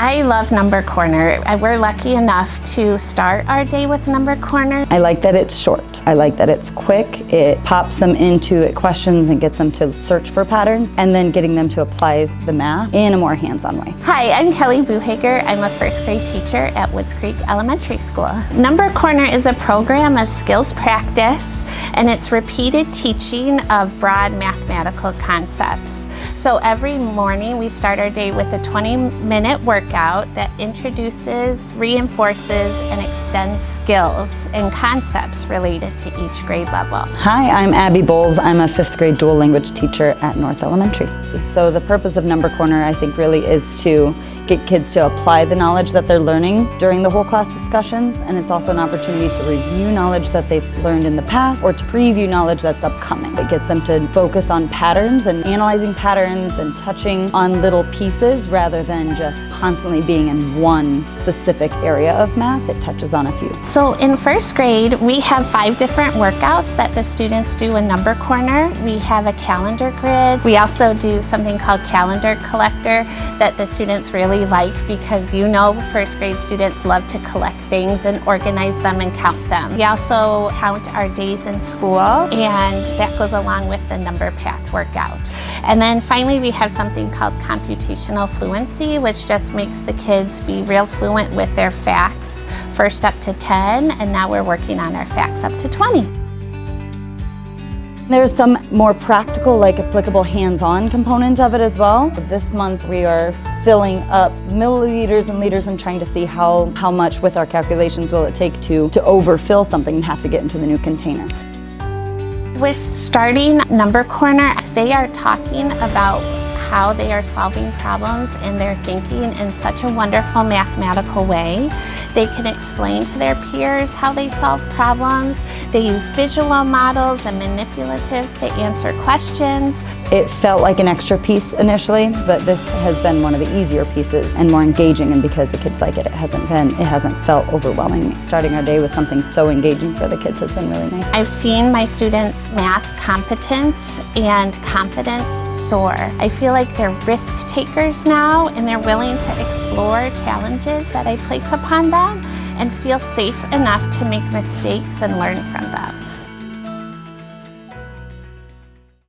I love Number Corner. We're lucky enough to start our day with Number Corner. I like that it's short. I like that it's quick. It pops them into questions and gets them to search for patterns, and then getting them to apply the math in a more hands-on way. Hi, I'm Kelly Buhager. I'm a first grade teacher at Woods Creek Elementary School. Number Corner is a program of skills practice, and it's repeated teaching of broad mathematical concepts. So every morning we start our day with a 20-minute workout that introduces, reinforces, and extends skills and concepts related to each grade level. Hi, I'm Abby Bowles. I'm a 5th grade dual language teacher at North Elementary. So the purpose of Number Corner, I think, really is to get kids to apply the knowledge that they're learning during the whole class discussions, and it's also an opportunity to review knowledge that they've learned in the past or to preview knowledge that's upcoming. It gets them to focus on patterns and analyzing patterns and touching on little pieces rather than just constantly being in one specific area of math. It touches on a few. So in first grade, we have 5 different workouts that the students do in Number Corner. We have a calendar grid. We also do something called Calendar Collector that the students really like, because first grade students love to collect things and organize them and count them. We also count our days in school, and that goes along with the number path workout. And then finally we have something called computational fluency, which just makes the kids be real fluent with their facts, first up to 10, and now we're working on our facts up to 20. There's some more practical, applicable hands-on component of it as well. This month we are filling up milliliters and liters and trying to see how much with our calculations will it take to overfill something and have to get into the new container. With starting Number Corner, they are talking about how they are solving problems, and they're thinking in such a wonderful mathematical way. They can explain to their peers how they solve problems. They use visual models and manipulatives to answer questions. It felt like an extra piece initially, but this has been one of the easier pieces and more engaging, and because the kids like it, it hasn't felt overwhelming. Starting our day with something so engaging for the kids has been really nice. I've seen my students' math competence and confidence soar. I feel like they're risk takers now, and they're willing to explore challenges that I place upon them and feel safe enough to make mistakes and learn from them.